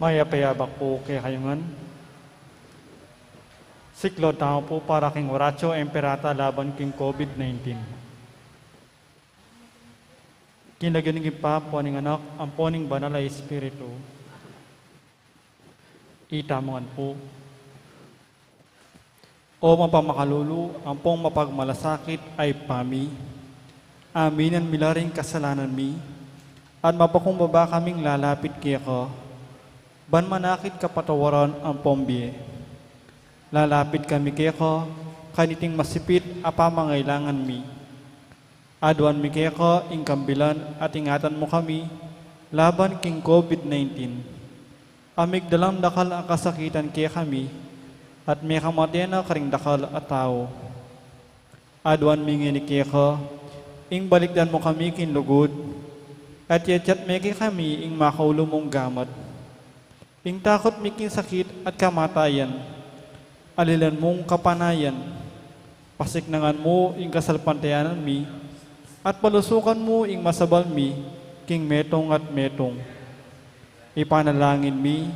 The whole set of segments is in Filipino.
Maya payabak po kay kayungan. Siklod tao po para king Horatio Emperata laban king COVID-19. Kinaginigin pa po aning anak ang poning banal ay espiritu. Itamangan po. O mapamakalulu, ang pong mapagmalasakit ay pami. Aminan milaring kasalanan mi. At mapakumbaba kaming lalapit kaya ka. Ban manakit kapatawaran ang pombiye. Lalapit kami kaya ka, kaniting masipit apamangailangan mi. Aduan mi kaya ka, ingkambilan at ingatan mo kami, laban king COVID-19. Amig dalam dakal ang kasakitan kaya kami, at may kamatian na karing dakal at tao. Aduan mi ngini kaya ka, ing balikdan mo kami kin lugod, at yachat may kaya kami ing makaulo mong gamat. Ing takot miking sakit at kamatayan, alilan mong kapanayan, pasiknangan mo ing kasalpantayanan mi, at palusukan mo ing masabal mi, king metong at metong. Ipanalangin mi,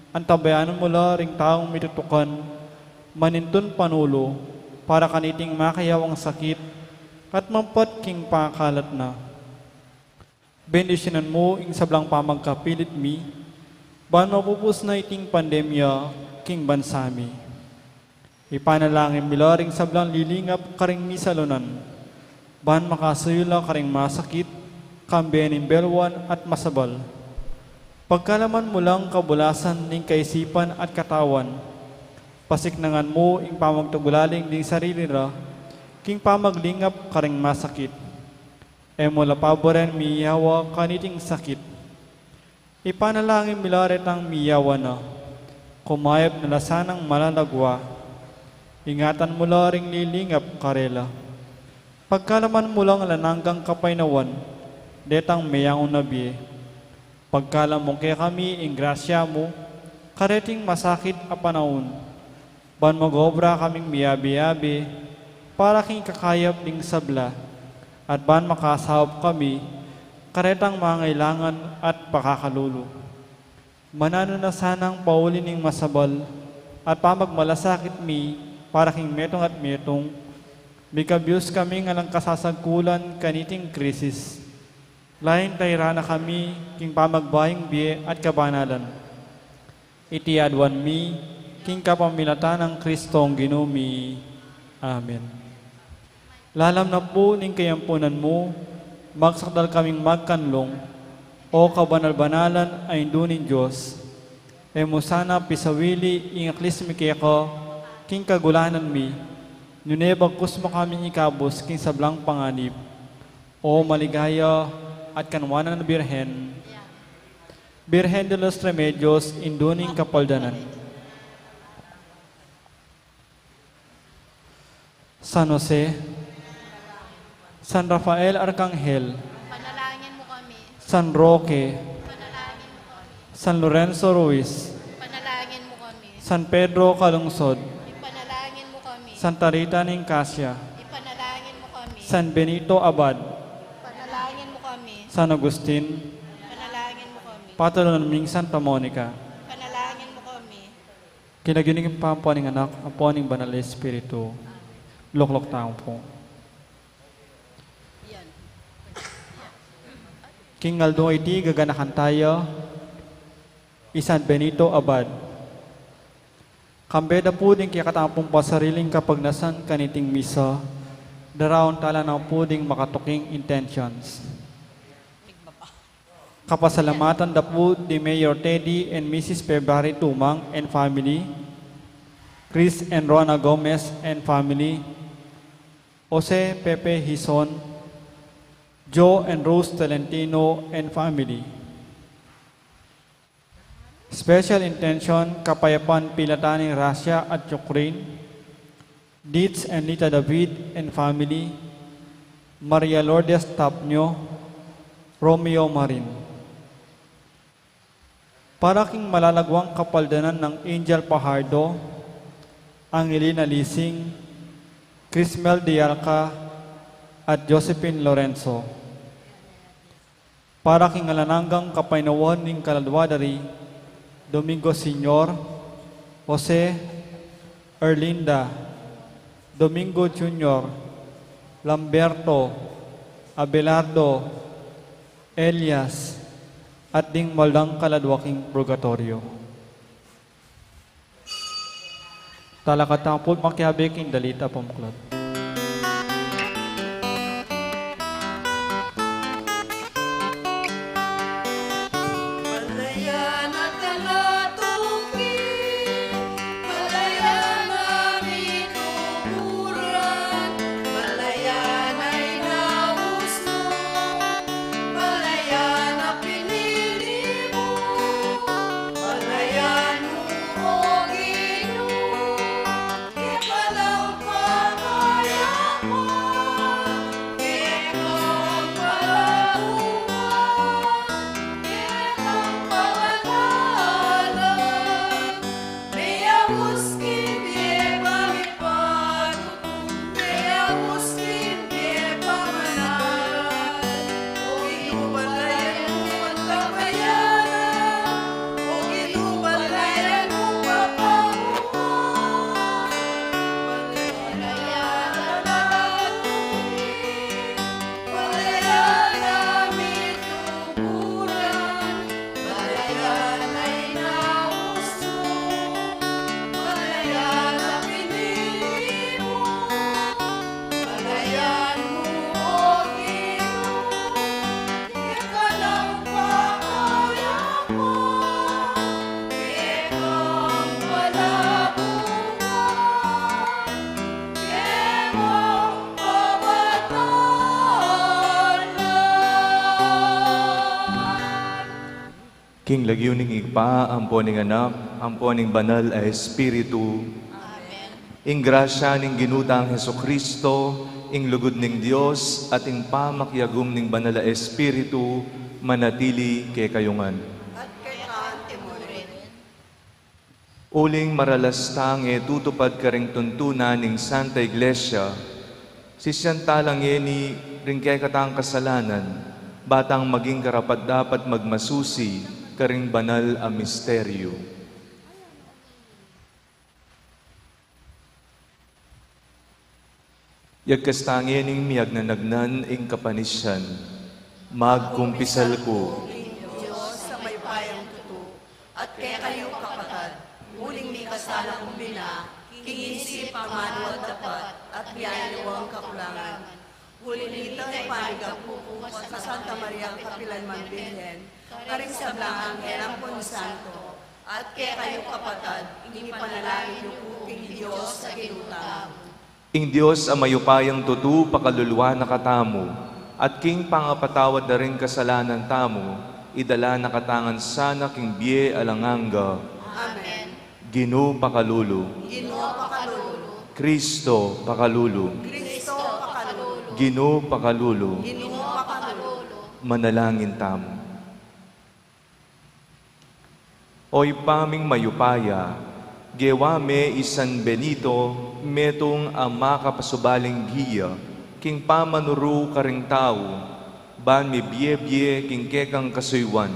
ang tabayanan mo ring taong mitutukan, manintun panulo, para kaniting makayawang sakit, at mampat king pakalat na. Bendisyonan mo ing sablang pamagkapilit mi, ban mapupus na iting pandemya king bansami. Ipanalangin milaring sablang lilingap karing misalunan. Ban makasuyula karing masakit, kambening belwan at masabal. Pagkalaman mo lang kabulasan ning kaisipan at katawan, pasiknangan mo ing pamagtugulaling ding sarili ra, king pamaglingap karing masakit. Emo lapaboren miyawa kaniting sakit. Ipanalangin milaret ang miyawa na, kumayap na lasanang malalagwa, ingatan mo ring lilingap karela. Pagkalaman mo lang lananggang kapainawan, detang mayang unabi. Pagkalam mo kaya kami ing grasya mo, kareting masakit a panahon. Ban magobra kaming miyabi-yabi, para king kakayap ding sabla, at ban makasahop kami, karetang mangailangan at pakakalulu. Manano na sanang pauli ning masabal, at pamagmalasakit mi, para king metong at metong, bikabyos kami nga lang kasasagkulan kaniting krisis. Lain tayra na kami, king pamagbaying biye at kabanalan. Iti adwan mi, king kapamilatan ng Kristong ginumi. Amen. Lalam na po ning kayampunan mo, magsakdal kaming magkanlong, o kabanal-banalan ay indunin Diyos. E mo sana pisawili ing aklis mi kaya ko, king kagulanan mi, nunebag kusmo kaming ikabos king sablang panganib. O maligaya at kanwanan na Birhen, Birhen de los Remedios, induning kapaldanan. San Jose, San Rafael Arcangel, Panalangin mo kami. San Roque, Panalangin mo kami. San Lorenzo Ruiz, Panalangin mo kami. San Pedro Calungsod, Ipanalangin mo kami. Santa Rita Nicasia, Ipanalangin mo kami. San Benito Abad, Panalangin mo kami. San Agustin, Panalangin mo kami. Patron naming Santa Monica, Panalangin mo kami. kinagining pampo ning anak, apo ning banal na Espiritu, luklok taong po. Yan. King Aldo iti gaganakan tayo, Isan Benito Abad. Kambeda po din kaya katampong pasariling kapag nasan kaniting misa, daraon tala na po ding makatuking intentions. Kapasalamatan da po di Mayor Teddy and Mrs. February Tumang and family, Chris and Rona Gomez and family, Jose Pepe Hison, Joe and Rose Tolentino and family. Special intention, Kapayapan Pilataning Russia at Ukraine, Dietz and Lita David and family, Maria Lourdes Tapnyo, Romeo Marin. Para king malalagwang kapaldanan ng Angel Pajardo, Angelina Lising, Crismel Dialca, at Josephine Lorenzo. Para king alananggang kapainawan ning kaladwadari, Domingo Senior, Jose, Erlinda, Domingo Jr., Lamberto, Abelardo, Elias, at ding maldang kaladwaking purgatorio. Talakatang po makihabeking dalita pamklot. Palaw pa King lagyuning igpa, amponing anak, amponing banal a Espiritu, Amen. ing grasya ning ginutang Heso Kristo, ing lugod ning Dios at ing pamakyagum ning banal a Espiritu, manatili kay kayungan. At kailangan timurin. Uling maralastang tutupad karing tuntunan ning Santa Iglesia, sisyantalang ni ring kay katang kasalanan, batang maging karapat dapat magmasusi, karing banal a misteryo. Yagkastangi ning miyag na nagnan ing kapanisyan, magkumpisal ko, Diyos sa may payang tuto, at kaya kayo kapatad, muling may kasala kumbina, kingisip pamano at dapat, at biyayawang kakulangan. Huli nito ay panigapuko sa Santa Maria Kapilanman Birhen, karing sa blangang Helampon Santo, at kaya kayo kapatad, hindi panalangin yung kuping Diyos sa ginutang. ing Diyos ang mayupayang tutu pakaluluwa na katamo, at king pangapatawad na rin kasalanan tamo, idala na katangan sana king biye alanganga, Amen. Ginu pakalulu, Ginoo pakalulu, Kristo pakalulu, Kristo pakalulu, Ginu pakalulu, Ginoo pakalulu. manalangin tamo. Oy paming mayupaya, gewame isan Benito, metong ang makapasubaling giya, king pamanuru karing tao, ban mi biye-biye king kekang kasuywan.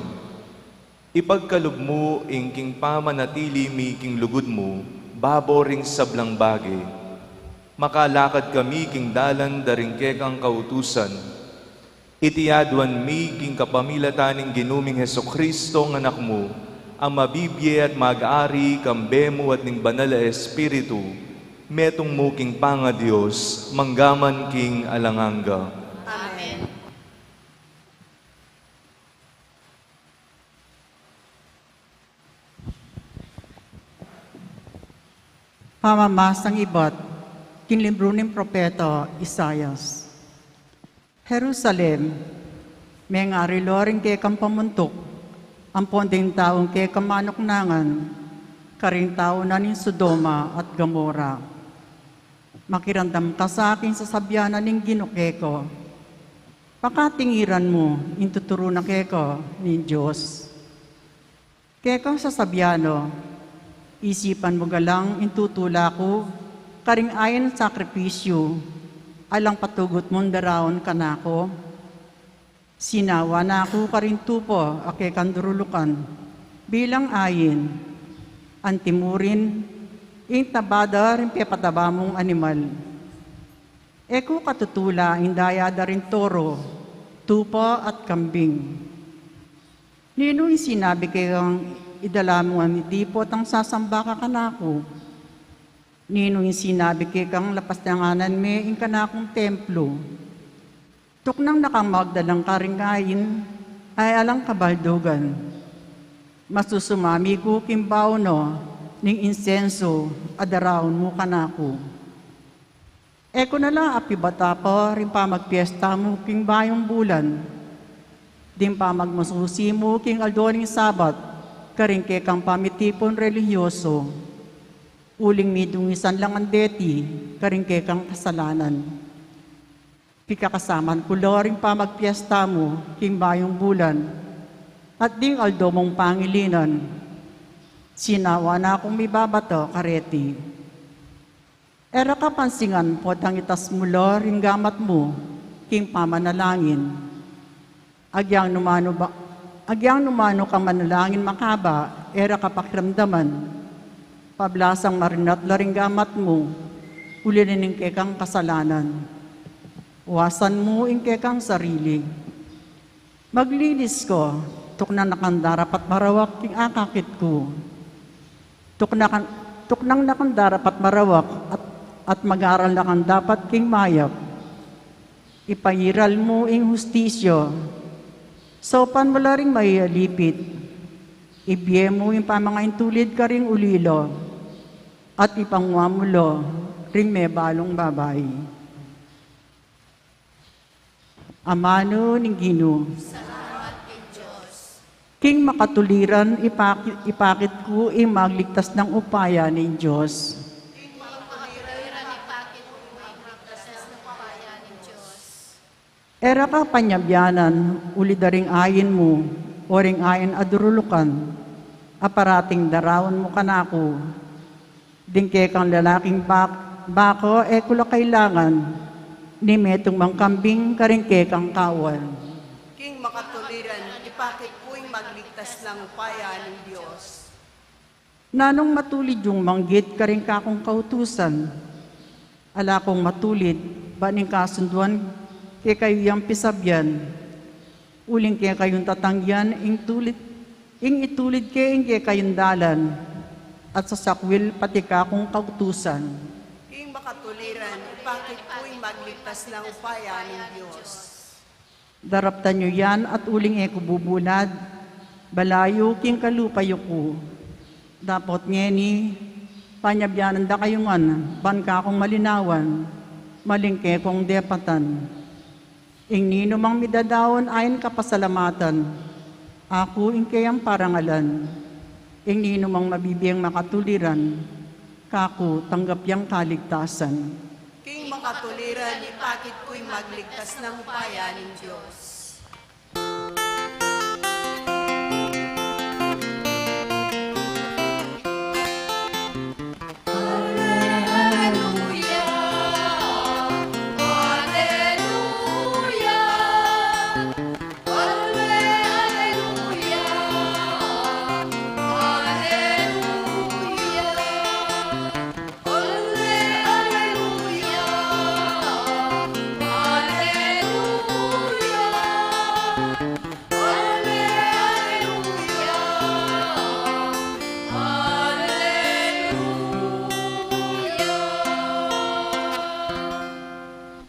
Ipagkalub mo ing king pamanatili mi king lugod mo, babo ring sablang bagay. Makalakad kami king dalan daring kekang kautusan. Itiyadwan mi king kapamilataning ginuming Heso Kristo ng anak mo, ang mabibye at mag-ari kambemo at ning banal a Espiritu, metong mo king panga Diyos, manggaman king alanganga. Amen. Pamamasang ibat, kinlibro ng propeta Isayas. Jerusalem, may ngariloring kay kang pamuntok, ang ponding taong kay kamanoknangan, karing tao na ning Sodoma at Gomora. Makirandam ka sa aking sasabyanan ng ginukeko, pakatingiran mo, intuturo na keko ni Diyos. Keko sasabyano, isipan mo galang intutula ko, karing ayon sakripisyo, alang patugot mong daraon kanako. Sinawa na ako karing tupo, ake kandurulukan, bilang ayin, antimurin, ing tabada rin pepataba mong animal. Eko katutula, indayada rin toro, tupo at kambing. Ninong sinabi kayong idala mo ang dipot ang sasamba ka kanako. Ninong sinabi kayong lapas nanganan me ing kanakong templo. Tuknang nakamagdalang karingayin ay alang kabaldugan. Masusumami ko kimbaw no ning insenso adaraon mo kanako. Eko na lang apibata ko rin pa magpiesta mo king bayong bulan. Din pa magmasusi mo king aldoning sabat karing kekang pamitipon relihiyoso. Uling midungisan lang ang deti karing kekang kasalanan. Pikakasaman ko ring pa magpiesta mo king bayong bulan at ding aldo mong pangilinan. Sinawa na akong may babato kareti. Era kapansingan po tang itas mulo ring gamat mo king pamanalangin. Agyang numano ka manalangin makaba, era kapakiramdaman. Pablasang marinat laring gamat mo, ulinin kekang kasalanan. Wasan mo ing kekang sarili. Maglinis ko, tukna nakandarap at marawak king akakit ko. Tuknang nakandarap at marawak at mag-aral na kang dapat king mayap. Ipayiral mo ing hustisyo, sopan mo ring may lipit. Ibiye mo yung pamangain tulid ka ring ulilo, at ipangwamulo ring may balong babay. Amano ning Ginoo. Salamat kay Diyos. King makatuliran, ipakit ko magligtas ng upaya ng Diyos. Era ka panyabyanan, ulidaring ayin mo, oring ayin adurulukan, aparating darawan mo kanako, dingke kang lalaking bako, kula kailangan, ni metong mangkambing karingke kang kawan. King makatuliran, ipakit ko'y magligtas ng upaya ng Diyos. Nanong matulid yung manggit karing kakong kautusan, ala kong matulid, baning kasunduan, kaya kayo yung pisabyan, uling kaya kayong tatangyan, ing itulid kaya kayong dalan, at sa sakwil pati kakong kautusan. King makatuliran, ipakit ko'y magligtas ng upaya ng Diyos. Daraptan nyo yan at uling bubulad, balayo king kalupayo ko. Dapat ngeni, panyabyanan da kayo man, ban kakong malinawan, malingke kong depatan. Ing nino mang midadawon ayon kapasalamatan, ako ing kayang parangalan. Ing nino mang mabibiyang makatuliran, kako tanggap yang kaligtasan. King makatuliran, ipakit ko'y magligtas ng upaya ng Diyos.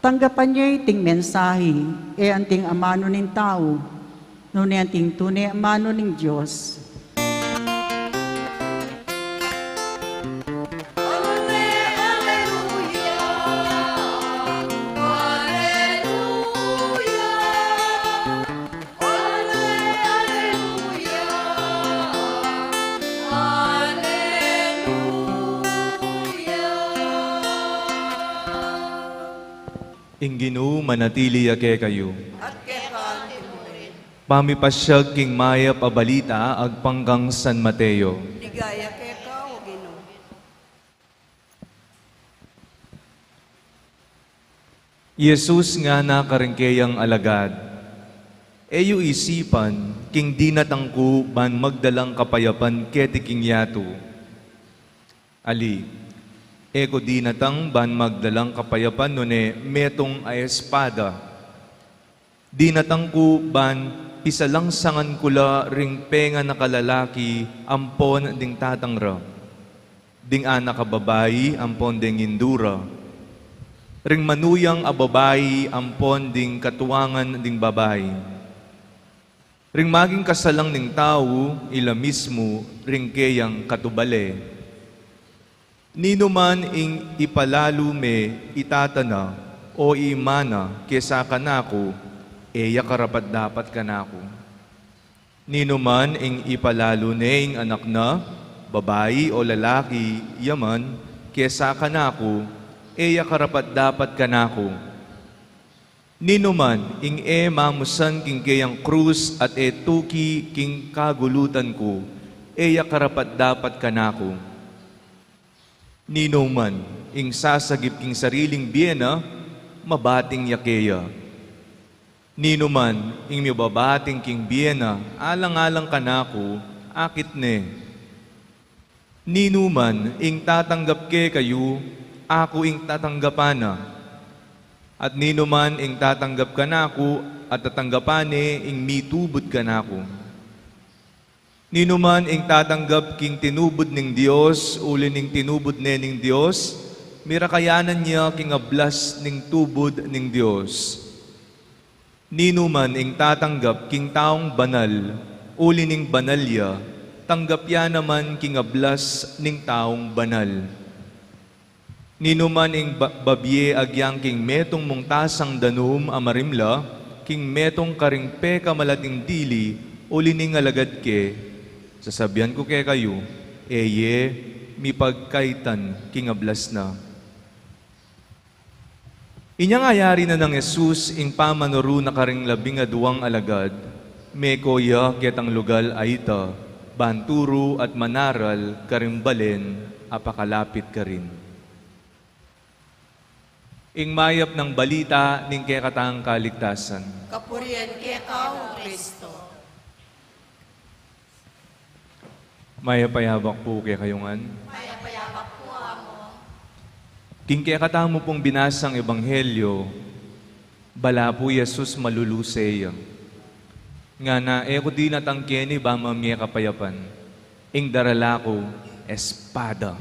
Tanggapan niyo iting mensahe, anting amano ng tao, nuni anting tunay amano ng Diyos. Ingginu manatili ake kayo. At kaya timurin, Pamipasyag king mayap a balita agpanggang San Mateo. ligaya kaya ka o Ginoo. Jesus nga na karengkeyang alagad. Eyo isipan, king dinatangku ban magdalang kapayapan keti king yato. Ali, eko dinatang ban magdalang kapayapan nune metong ay espada. Dinatangku ban pisalang sangan kula ring penga na kalalaki ampon ding tatangra. Ding anak ka babayi ampon ding indura. Ring manuyang a babayi ampon ding katuwangan ding babayi. Ring maging kasalang ning tao ila mismo ring keyang katubale. Nino man ing ipalalo me itatana o imana kesa kanako, eya karapat dapat kanako. Nino man ing ipalalo ne ing anak na, babayi o lalaki, yaman, kesa kanako, eya karapat dapat kanako. Nino man ing mamusan king kayang krus at tuki king kagulutan ko, eya karapat dapat kanako. Nino man, ing sasagip king sariling biyena, mabating yakeya. Nino man, ing mibabating king biyena, alang-alang kanako, akit ne. Nino man, ing tatanggap ke kayo, ako ing tatanggapana. At nino man, ing tatanggap kanako, at tatanggapane, ing mitubod kanako. Nino man ing tatanggap king tinubod ning Dios, uli ning tinubod ne ning Dios, mirakayanan niya king ablas ning tubod ning Dios. Nino man ing tatanggap king taong banal, uli ning banalya, tanggap ya naman king ablas ning taong banal. Nino man ing babye agyang king metong mong tasang danum amarimla, king metong karingpe kamalating dili, ulining alagad ke, sasabihan ko kay kayo, eye, mi pagkaitan kingablas na. Inyang ayari na ng Jesus, ing pamanuro na karing 12 alagad, me koya ketang lugal ayta, banturo at manaral karimbalen, apakalapit ka rin. Ing mayap ng balita ning kekatang kaligtasan. Kapurian kay Kao, Kristo. Mayapayabak po kay kayungan. Mayapayabak po amo. King kekatamo pong binasang ebanghelyo, bala po Jesus maluluseya. Nga na eko di natangkeni ba mamye kapayapan, ing darala ko espada.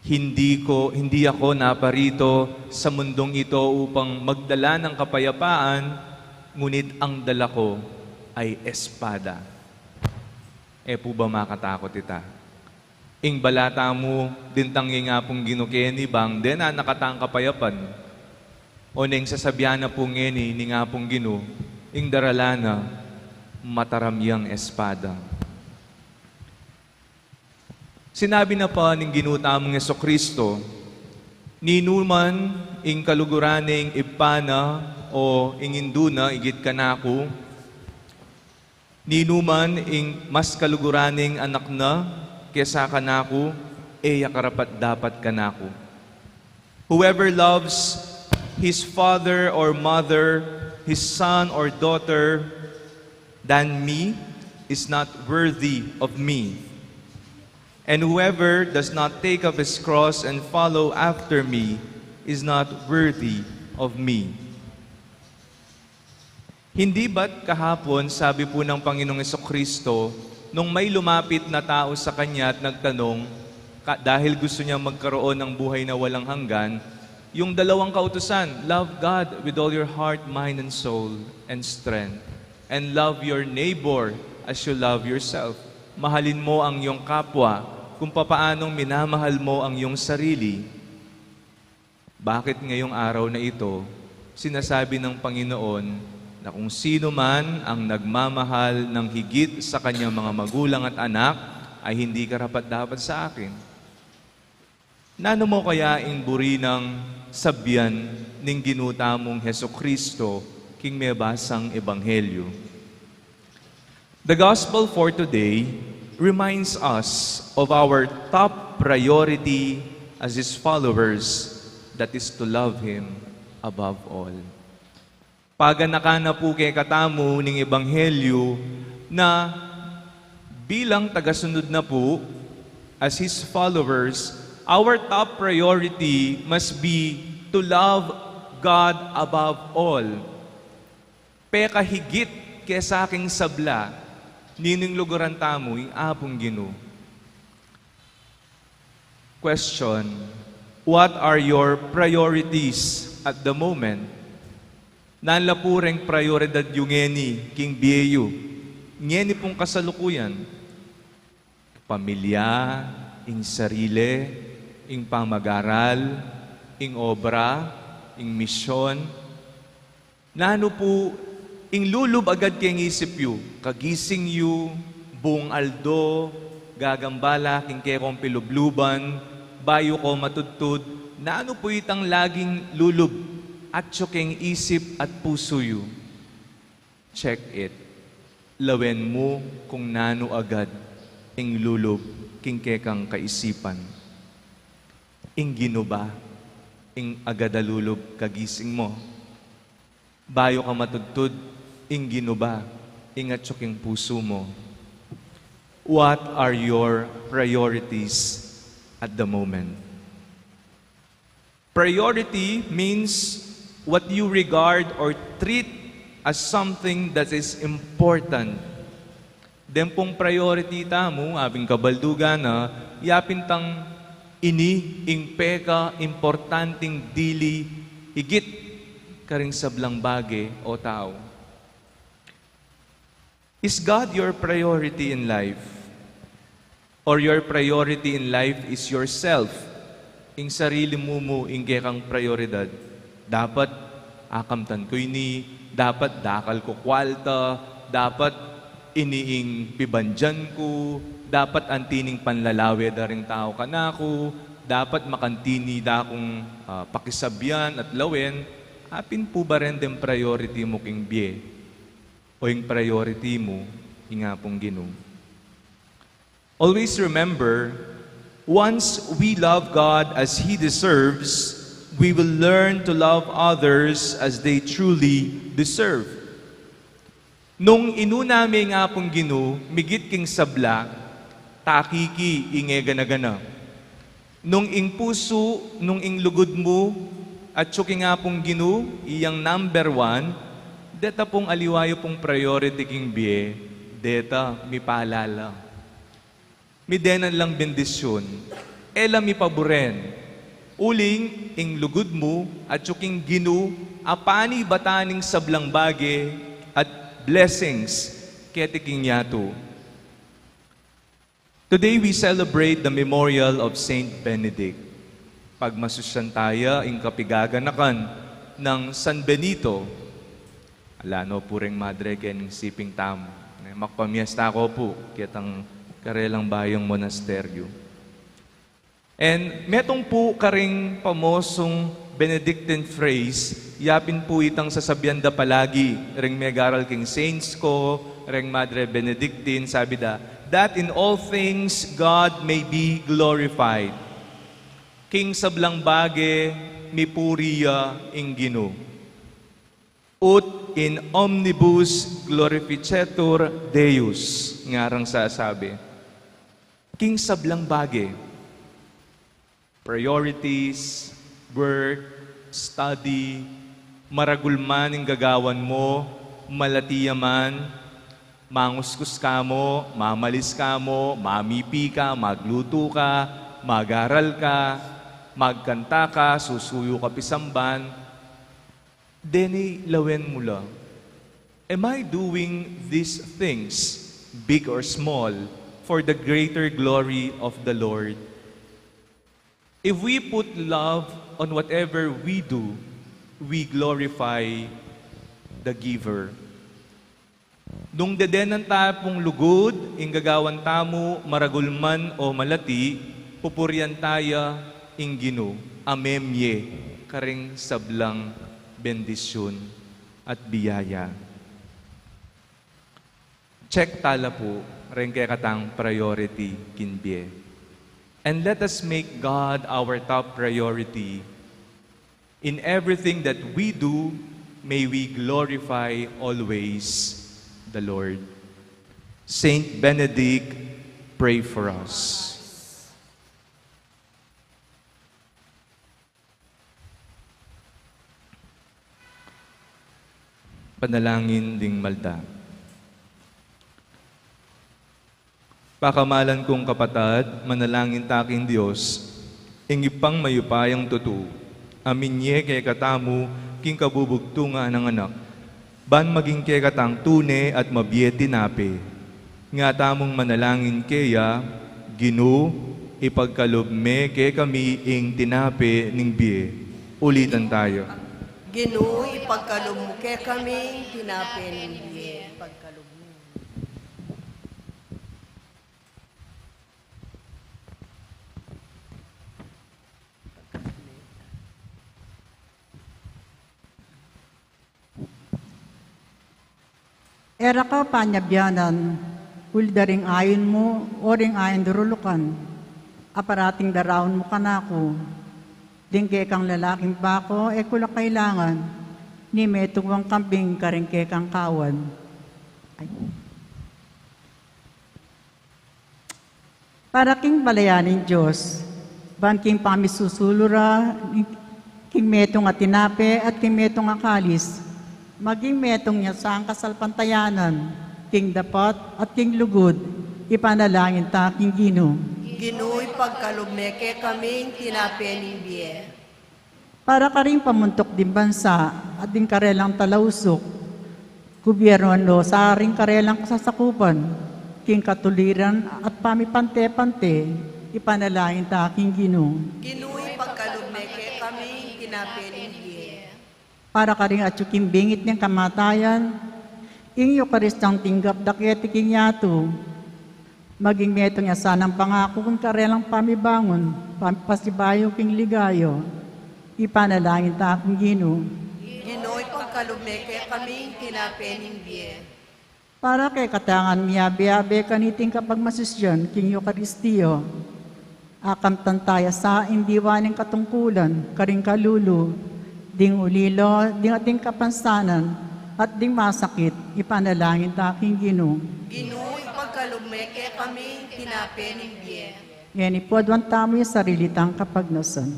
Hindi ako naparito sa mundong ito upang magdala ng kapayapaan, ngunit ang dala ko ay espada. E po ba makatakot ita? Ing balata mo, dintang nga pong ginukeni bang den na nakatang kapayapan. O neng sasabihan na pong ngeni, ni nga pong ginu, ing darala na mataramyang espada. Sinabi na pa ng ginutamong Jesucristo, ninuman ing kaluguraning ipana o ing induna igit kanako, ninuman ing mas kaluguraning anak na kesa kanako, eya karapat dapat kanako. Whoever loves his father or mother, his son or daughter than me is not worthy of me. And whoever does not take up his cross and follow after me is not worthy of me. Hindi ba't kahapon, sabi po ng Panginoong Jesucristo, nung may lumapit na tao sa kanya at nagtanong, dahil gusto niya magkaroon ng buhay na walang hanggan, yung dalawang kautusan, love God with all your heart, mind, and soul, and strength. And love your neighbor as you love yourself. Mahalin mo ang iyong kapwa kung papaanong minamahal mo ang iyong sarili. Bakit ngayong araw na ito, sinasabi ng Panginoon na kung sino man ang nagmamahal ng higit sa kanyang mga magulang at anak, ay hindi karapat-dapat sa akin. Nano mo kaya ing buri ng sabyan ning ginutamong Hesukristo king may basang ebanghelyo? The gospel for today reminds us of our top priority as His followers, that is to love Him above all. Paganakan na po kay katamo ning ebanghelyo na bilang tagasunod na po as His followers, our top priority must be to love God above all. Peka higit kesa aking sabla, nining lugaran tamo, apong Ginoo. Question, what are your priorities at the moment? Nanlapureng prioridad yung ngeni, king biyeyo. Ngeni pong kasalukuyan. Pamilya, ing sarili, ing pamag-aral, ing obra, ing misyon. Nano po, ing lulub agad kayong isip yu, kagising yu, buong aldo, gagambala, king kekong pilubluban, bayo ko matudtud, na ano po itang laging lulub, at keng isip at puso yu. Check it. Lawen mo kung nano agad, ing lulub, king kekang kaisipan. Ing ginuba, ing agadalulub kagising mo. Bayo ka matudtud, ing ginuba, ingat king puso mo. What are your priorities at the moment? Priority means what you regard or treat as something that is important. Den pong priority tamo, abing kabaldugan na, yapin tang ini, ing peka, importanting dili, higit karing sablang bagay o tao. Is God your priority in life? Or your priority in life is yourself? Ing sarili mo ing kekang prioridad. Dapat akamtan ko ini, dapat dakal ko kwalta, dapat iniing pibandyan ko, dapat antining panlalawi da ring tao kanako, dapat makantini da akong pakisabyan at lawen, apin po ba rin din priority mo king biye? O yung priority mo, nga pong Ginoo. Always remember, once we love God as He deserves, we will learn to love others as they truly deserve. Nung inunami nga pong Ginoo, migit king sabla, takiki inge gana-gana. Nung ing puso, nung ing lugod mo, at tsuki nga pong Ginoo, iyang number 1, deta pong aliwayo pong priority king biye, deta mi paalala. Mi denan lang bendisyon, ela mi paboren. Uling ing lugod mo at tsuking Ginoo, apani bataning sablang bage at blessings ketiking yato. Today we celebrate the memorial of Saint Benedict. Pagmasusyantaya ing kapigaganakan ng San Benito. Alano puring madre ken siping tam. Makpamiesta ko po kitang karelang bayong monasteryo. And metong po karing pamosong Benedictine phrase, yapin po itang sasabihan da palagi, ring megaral king saints ko, ring Madre Benedictine, sabi da, that in all things God may be glorified. King sablang bage, mi puriya ing Ginoo. Ut in omnibus glorificetur Deus, ngarang sasabi. King sablang bage, priorities, work, study, maragulman ang gagawan mo, malatiyaman, manguskus ka mo, mamalis ka mo, mamipi ka, magluto ka, mag-aral ka, magkanta ka, susuyo ka pisamban, deni lawen mo lang. Am I doing these things, big or small, for the greater glory of the Lord? If we put love on whatever we do, we glorify the giver. Nung dedenan ta pong lugod, ing gagawan tamo, maragulman o malati, pupurian taya ing Ginoo, amemye, karing sablang bendisyon at biyaya. Check tala po, rin kaya katang priority kinbye. And let us make God our top priority. In everything that we do, may we glorify always the Lord. Saint Benedict, pray for us. Panalangin ding malda. Pakamalan kong kapatad, manalangin taking Diyos, ingipang mayupayang tutu, aminye kay katamu, king kabubugtunga ng anak, ban maging kay katang tune at mabiye tinape, nga tamong manalangin kaya, Ginoo, ipagkalob me kay kami ing tinape ning biye. Ulitan tayo. Ginoo, ipagkaloob mo kay kami, tinapin ng biye. Ipagkaloob mo. Era ka panyabyanan, uldaring ayon mo, oring ayon durulukan, aparating daraon mo kanako, dingke kang lalaking bako, kulak kailangan, ni metungwang kambing karingke kang kawan. Ay. Para king balayanin Diyos, ban king pamisusulura, king metong atinape at king metong akalis, maging metong niya sa ang kasalpantayanan, king dapat at king lugod, ipanalangin ta king Ginoo. Ginoo, ipagkaloob me kay kami, tinapin ng biye. Para ka rin pamuntok din bansa at din karelang talausok, gobyerno sa ring karelang kasasakupan, king katuliran at pamipante-pante, ipanalangin ta king Ginoo. Ginoo, ipagkaloob me kay kami, tinapin ng biye. Para ka rin at yung bingit ng kamatayan, King Eucharistang tinggap daketi king yato. Maging meto nga sanang pangako kung karelang pamibangon, pasibayo king ligayo. Ipanalangin ta akong Ginoo. Ginoo'y pagkalume kaya kaming tinapening biye. Para kay katangan miyabe-abe kaniting kapag masisyan, King Eucharistiyo, akam tantaya sa indiwaning katungkulan, karing kalulu, ding ulilo, ding ating kapansanan, at ding masakit, ipanalangin ta aking Ginoo. Ginoo'y pagkalume kaya kaming tinapening biye. Yan ipodwan tamo yung sarili tang kapagnasan.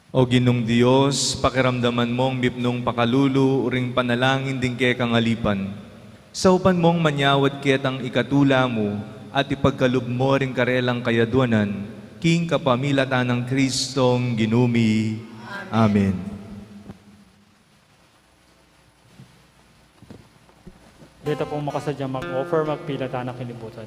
O Ginong Diyos, pakiramdaman mong mipnong pakalulu, uring panalangin din kay kangalipan. Sa upan mong manyawad ketang ikatula mo, at ipagkalub mo ring karelang kayadwanan, king kapamilatan ng Kristong ginumi. Amen. Dito po makasadya mag-offer, magpila ta na kinibutan.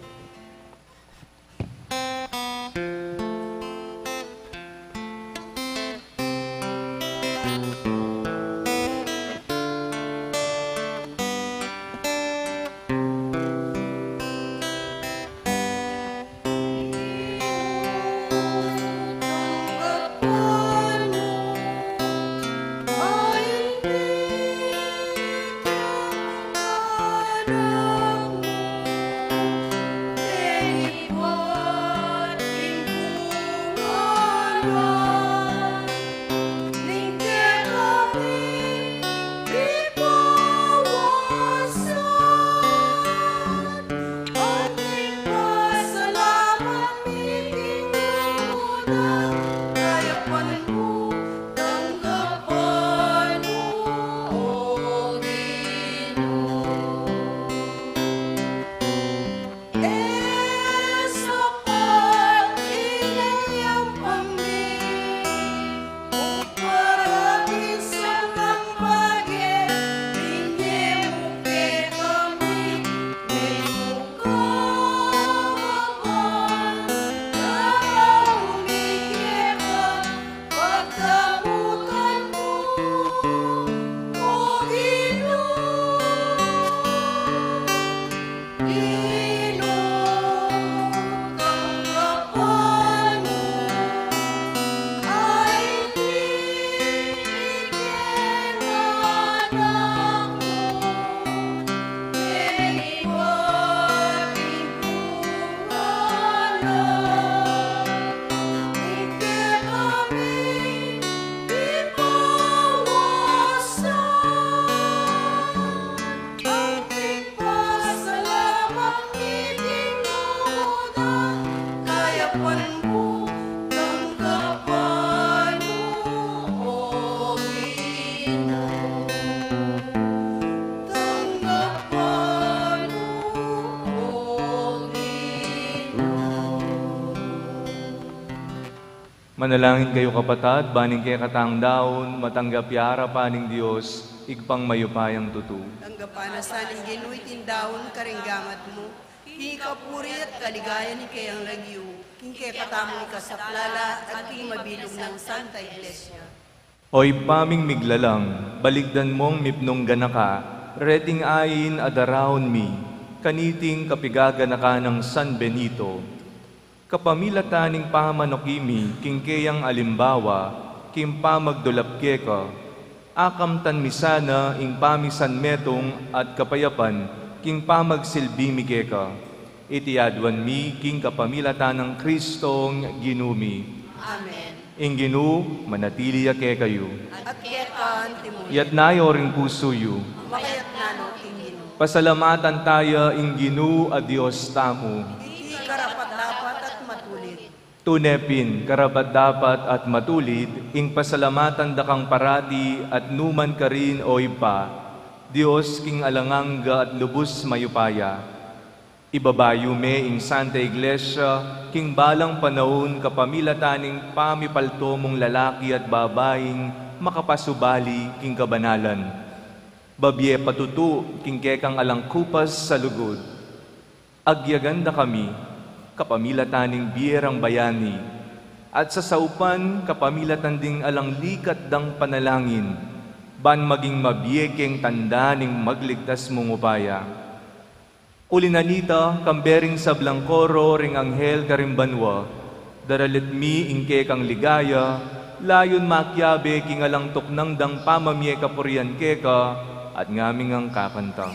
Manalangin kayo kapatad, baning kay katang daon, matanggap yara paning Diyos, igpang mayupayang tutu. Tanggapan na sa ning Ginoo'y tindawon karinggamat mo. King kapuri at kaligaya ni kayang lagyo. King kay katamong ikasaplala at king mabilog ng Santa Iglesia. Oy paming miglalang, baligdan mong mipnong ganaka, reting ayin adaraon mi, kaniting kapigaganaka ng San Benito. Kapamilataning pamanokimi, king kayang alimbawa, king pamagdulapkeka, akam tan misana, ing pamisan metong at kapayapan, king pamagsilbimi keka, itiyadwan mi, king kapamilatan ng Kristong ginumi. Amen. Ing Ginoo, manatili ke kayo. At kekan timunin. Yat nayo ring puso yu. Makayat na no, King Ginoo. Pasalamatan tayo, ing Ginoo a Dios tamo. Di karapat-dapat at matulit. Tunepin, karapat dapat at matulid, ing pasalamatan dakang parati at numan ka rin o ipa, Dios king alangangga at lubos mayupaya. Ibabayo me ing Santa Iglesia, king balang panahon kapamilataning pamipalto mong lalaki at babaeng makapasubali king kabanalan. Babye patutu king kekang alangkupas sa lugod. Agyaganda kami, kapamilataning biyerang bayani, At sa saupan, kapamilatan ding alang likat dang panalangin, ban maging mabiyekeng tanda ning magligtas mong upaya. Ulinanita, kambering sa blangkoro, ring anghel karimbanwa, daralit mi ingke kang ligaya, layon makyabe kingalang tuknang dang pamamye kapurian keka, at ngaming ang kakanta.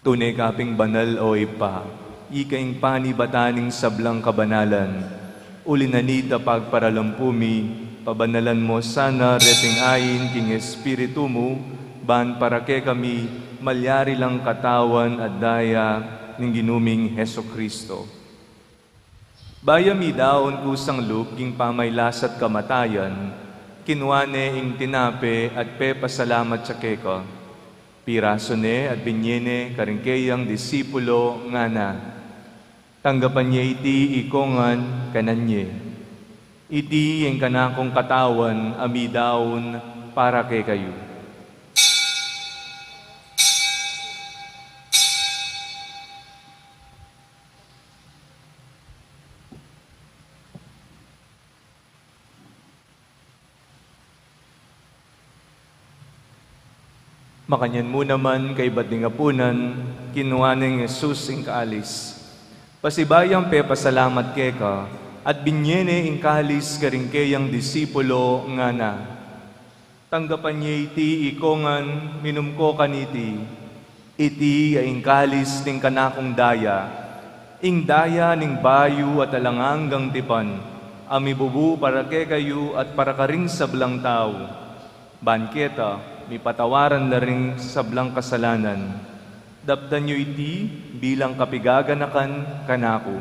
Tunay kaping banal o ipa, ikaing panibataning sablang kabanalan, ulinanita pagparalampumi, pabanalan mo sana reting ayin king espiritu mo, ban para ke kami, malyari lang katawan at daya ng ginuming Heso Kristo. Bayami daon kusang lup king pamaylasat kamatayan, kinuane ing tinape at pepasalamat sa keka. Piraso ne at binyene karingkeyang disipulo nga na. Tanggapan niya iti ikongan kananye. Iti ang kanakong katawan amidaon para kay kayo. Makanyan mo naman kay bating apunan, kinuha ng Jesus ing kaalis. Pasibayang pepasalamat keka, at binyene ing kaalis karingkeyang disipulo nga na. Tanggapan niya iti ikongan, minum ko kaniti. Iti ay ing kaalis ning kanakong daya, ing daya ning bayu at alanganggang tipan, amibubu para ke kayo at para karing sablang tao. Banketa, may patawaran na rin sablang kasalanan. Dapdan nyo iti bilang kapigaganakan kanako.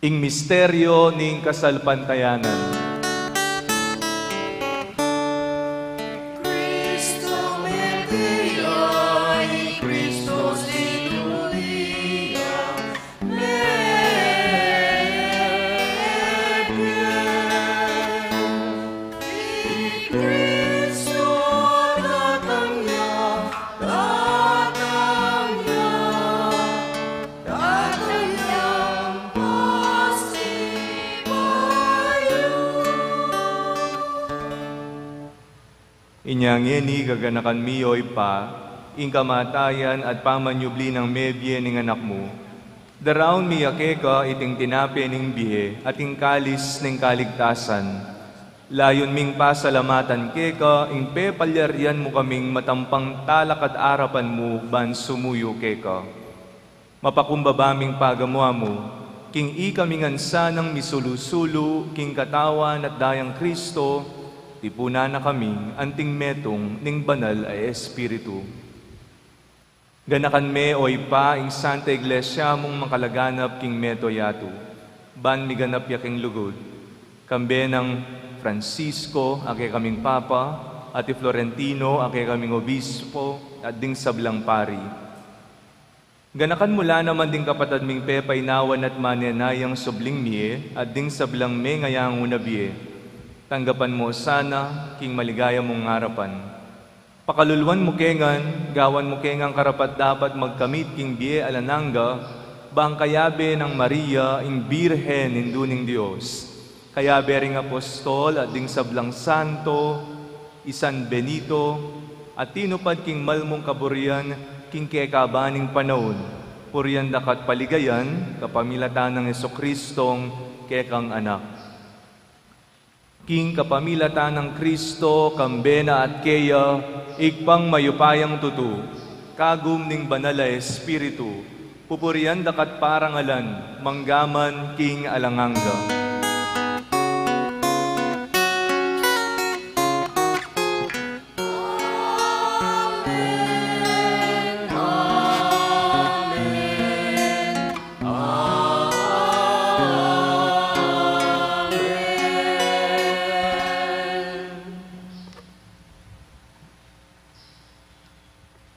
Ing misteryo ning kasalpantayanan. Inyangeni gaganakan miyoy pa, ing kamatayan at pamanyubli ng medye ning anak mo. Daraon miyake ka iting tinape ning bihe at ing kalis ning kaligtasan. Layon ming pasalamatan ke ka, ing pepalyarian mo kaming matampang talakad arapan mo ban sumuyo ke ka. Mapakumbabaming pagamuha mo, king kami ngansa ng misulusulu, king katawan at dayang Kristo, tipuna na kami, anting metong, ning banal ay Espiritu. Ganakan me oy pa, ing Santa Iglesia mong makalaganap king meto yato, ban miganap yaking lugod, kambe ng Francisco, ake kaming Papa, ati Florentino, ake kaming Obispo, at ding sablang pari. Ganakan mula naman ding kapatad ming Pepay nawan at manenayang subling miye, at ding sablang me ngayang unabiye. Tanggapan mo sana, king maligaya mong ngarapan. Pakaluluan mo kengan, gawan mo kengang karapat dapat magkamit king biye alananga, bang kayabe ng Maria, ing Birhen induning Diyos. Kayabe ring apostol at ding sablang santo, isan Benito, at tinupad king malmong kaburian, king kekabaning panahon, puriyan dakat paligayan, kapamilatan ng Jesucristong kekang anak. King kapamilatan ng Kristo, kambena at keya, igpang mayupayang tutu, kagum ning banala Espiritu, pupuriyan dakat parangalan, manggaman king alanganga.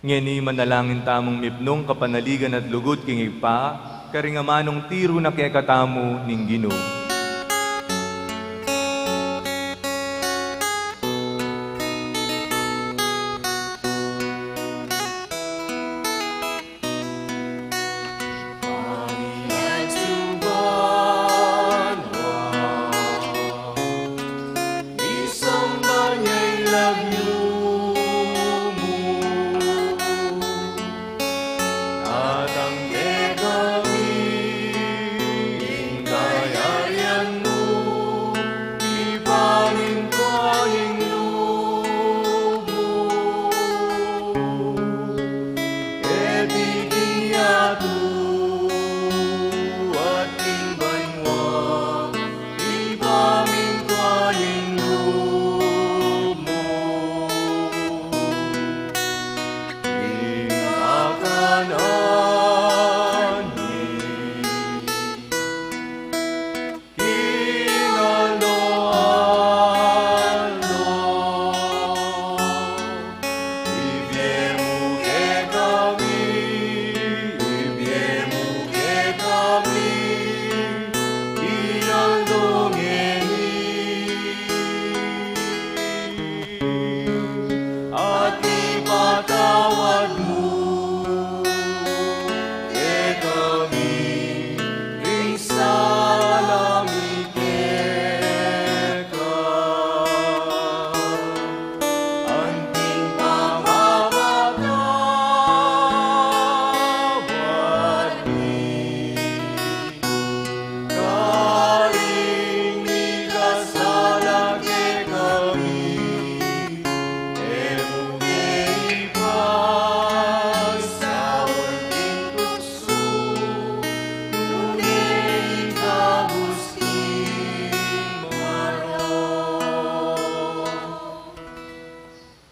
Ngeni manalangin tamong mipnong kapanaligan at lugod king ipa, karingamanong tiro na kekatamu ning Ginoo.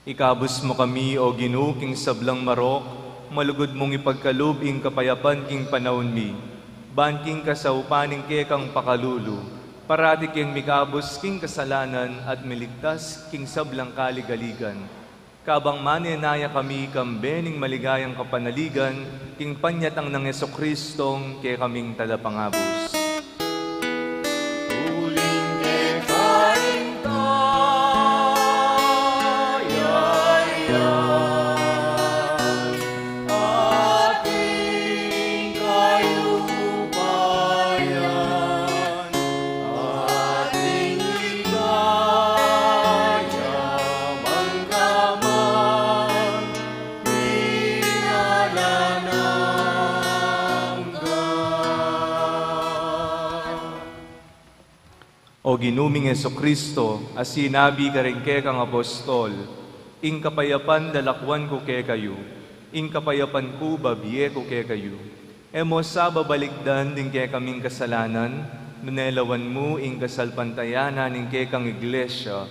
Ikabus mo kami, o Ginoo, king sablang marok, malugod mong ipagkalub ing kapayapan king panahon mi, ban king kasaupaning kekang pakalulu, parati king mikabus king kasalanan at miligtas king sablang kaligaligan. Kabang manenaya kami kambening maligayang kapanaligan, king panyatang ng Jesucristong ke kaming talapangabos. O ginuming Jesucristo, as sinabi ka rin kang apostol, ing kapayapan dalakwan ko ke kayo, ing kapayapan ko babiye ko ke kayo. Emo sa babalikdan din kaya kaming kasalanan, nunelawan mo ing kasalpantayanan ing kaya kang iglesia,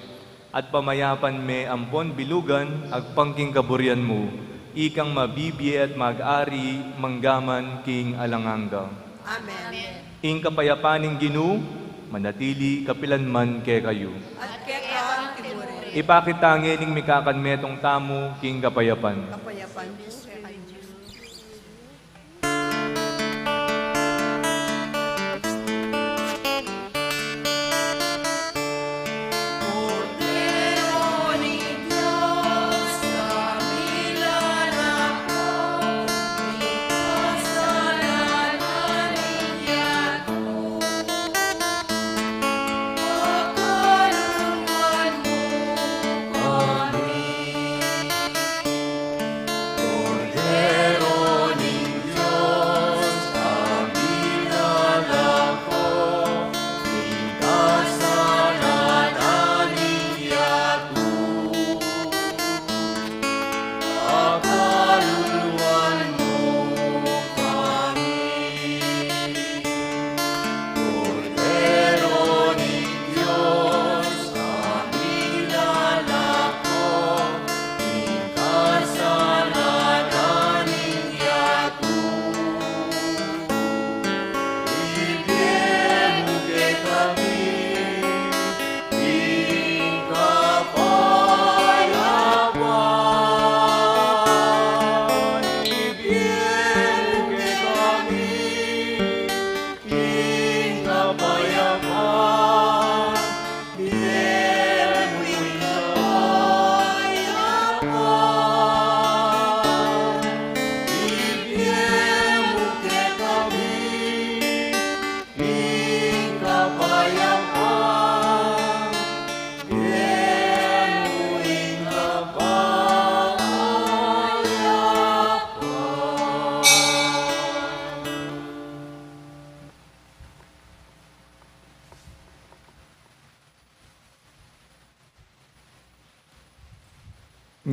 at pamayapan me ampon bilugan, agpangking kaburian mo, ikang mabibiye at mag-ari, manggaman king alanganga. Amen. Ing kapayapaning Ginu, manatili kapilanman kay kayo. At kaya ang tiburin, Ipakitangin ing mikakan metong tamo king kapayapan. kapayapan po.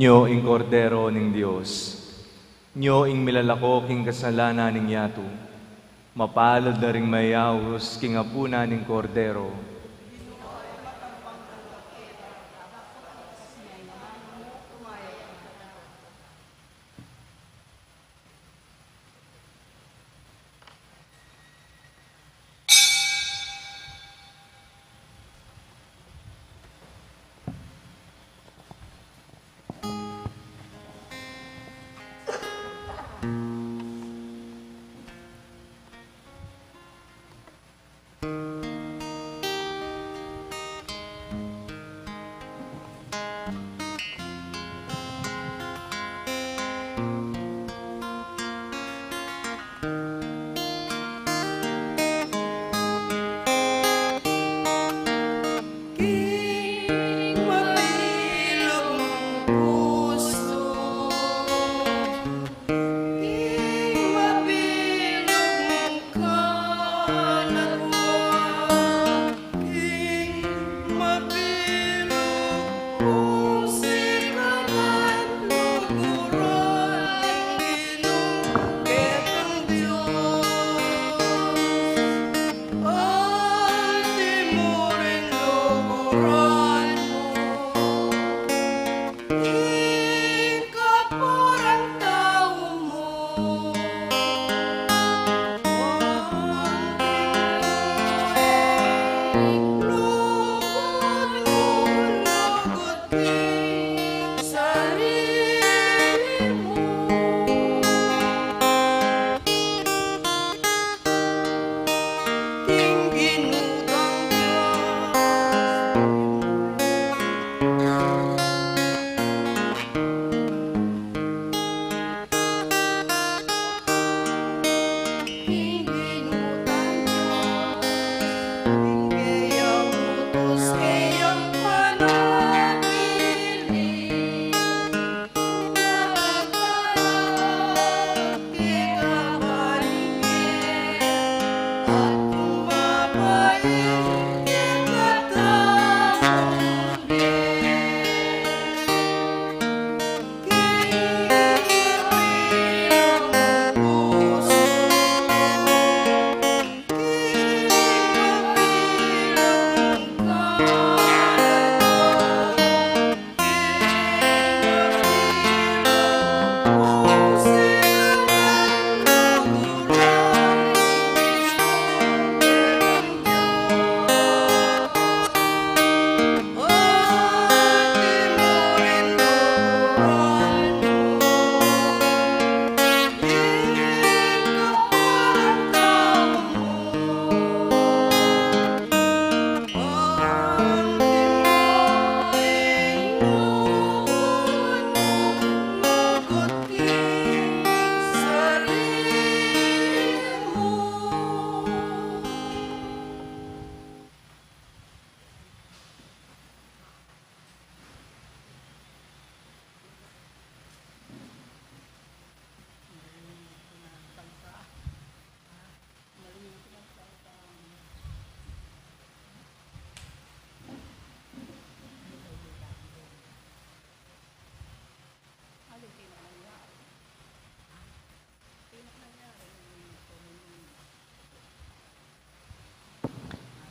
Nyo ing kordero ning Dios, nyo ing milalako king kasalanan ning yato, mapalad na ring mayawos king apuna ning kordero.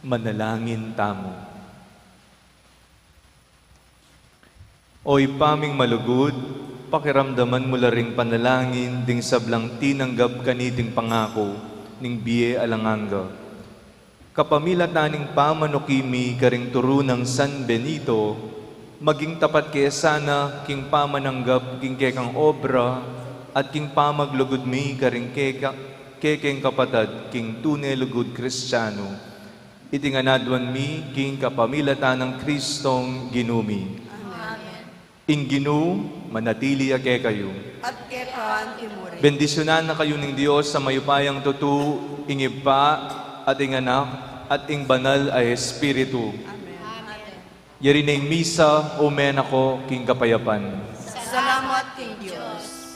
Manalangin tamo. Oy paming malugod, pakiramdaman mo laring panalangin ding sablang tinanggap kaniting pangako ning biye alanganga. Kapamilataning pamanukimi karing turunang San Benito, maging tapat kaya sana king pamananggap king kekang obra at king pamaglugod mi karing kekeng kapatad king tunay lugod Kristiyano. Itinganadwan mi king kapamilatan ng Kristong ginumi. Amen. Ing Ginoo, manatili ake kayo. At kekaan timuri. Bendisyonan na kayo ng Diyos sa mayupayang tutu, ing Iba at ing Anak at ing banal ay Espiritu. Amen. Yari na ing misa, omen ako king kapayapan. Salamat king Diyos.